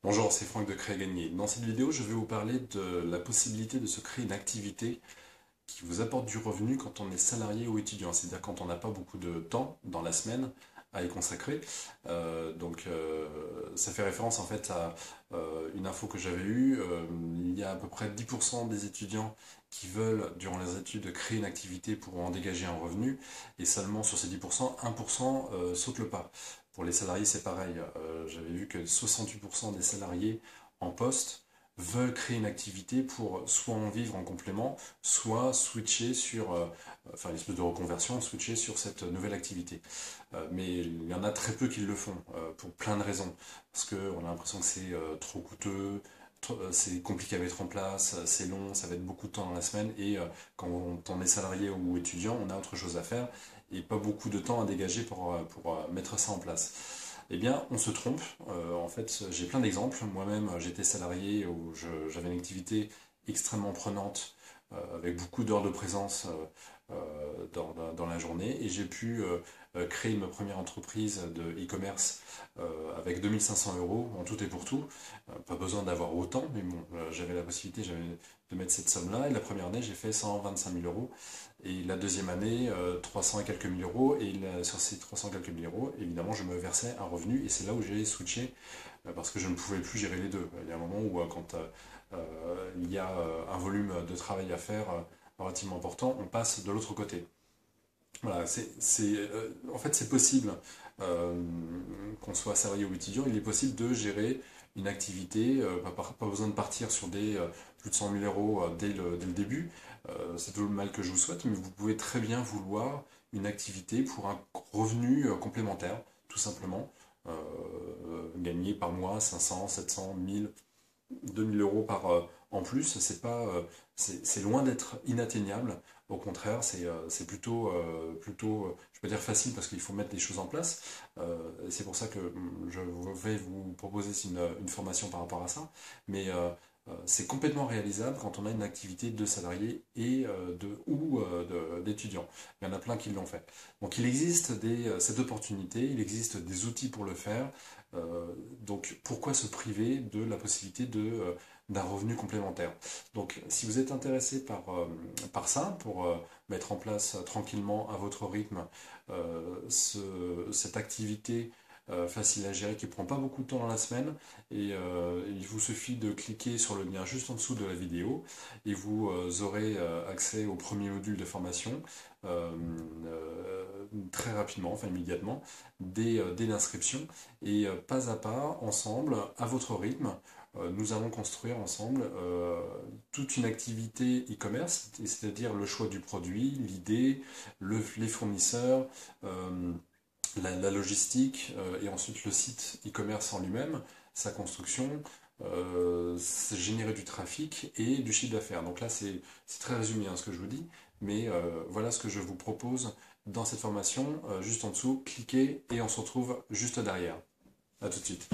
Bonjour, c'est Franck de Créer Gagner. Dans cette vidéo, je vais vous parler de la possibilité de se créer une activité qui vous apporte du revenu quand on est salarié ou étudiant, c'est-à-dire quand on n'a pas beaucoup de temps dans la semaine à y consacrer. Ça fait référence en fait à une info que j'avais eue. Il y a à peu près 10% des étudiants qui veulent, durant les études, créer une activité pour en dégager un revenu, et seulement sur ces 10%, 1% saute le pas. Pour les salariés, c'est pareil. J'avais vu que 68% des salariés en poste veulent créer une activité pour soit en vivre en complément, soit switcher sur, faire une espèce de reconversion, switcher sur cette nouvelle activité. Mais il y en a très peu qui le font, pour plein de raisons. Parce qu'on a l'impression que c'est trop coûteux, c'est compliqué à mettre en place, c'est long, ça va être beaucoup de temps dans la semaine, et quand on est salarié ou étudiant, on a autre chose à faire, et pas beaucoup de temps à dégager pour mettre ça en place. Eh bien, on se trompe. En fait, j'ai plein d'exemples. Moi-même, j'étais salarié où j'avais une activité extrêmement prenante, avec beaucoup d'heures de présence dans la journée. Et j'ai pu créer ma première entreprise de e-commerce avec 2 500 € en tout et pour tout. Pas besoin d'avoir autant, mais bon, j'avais la possibilité de mettre cette somme-là. Et la première année, j'ai fait 125 000 €. Et la deuxième année, 300 et quelques mille euros. Et sur ces 300 et quelques mille euros, évidemment, je me versais un revenu. Et c'est là où j'ai switché, parce que je ne pouvais plus gérer les deux. Il y a un moment où, quand il y a un volume de travail à faire relativement important, on passe de l'autre côté. Voilà, en fait, c'est possible, euh, qu'on soit salarié ou étudiant, il est possible de gérer une activité, pas besoin de partir sur des plus de 100 000 € dès le début. C'est tout le mal que je vous souhaite, mais vous pouvez très bien vouloir une activité pour un revenu complémentaire, tout simplement. Gagner par mois 500, 700, 1000, 2 000 € en plus, c'est loin d'être inatteignable. Au contraire, c'est plutôt, je peux dire facile parce qu'il faut mettre les choses en place. C'est pour ça que je vais vous proposer une formation par rapport à ça. Mais c'est complètement réalisable quand on a une activité de salarié ou d'étudiant. Il y en a plein qui l'ont fait. Donc il existe cette opportunité, il existe des outils pour le faire. Donc pourquoi se priver de la possibilité d'un revenu complémentaire? Donc si vous êtes intéressé par ça, pour mettre en place tranquillement à votre rythme cette activité facile à gérer qui ne prend pas beaucoup de temps dans la semaine, et il vous suffit de cliquer sur le lien juste en dessous de la vidéo, et vous aurez accès au premier module de formation euh, très rapidement, enfin immédiatement, dès l'inscription. Et pas à pas, ensemble, à votre rythme, nous allons construire ensemble toute une activité e-commerce, c'est-à-dire le choix du produit, l'idée, les fournisseurs, la logistique, et ensuite le site e-commerce en lui-même, sa construction, c'est générer du trafic et du chiffre d'affaires. Donc là, c'est très résumé, hein, ce que je vous dis, mais voilà ce que je vous propose dans cette formation. Juste en dessous, cliquez et on se retrouve juste derrière. A tout de suite.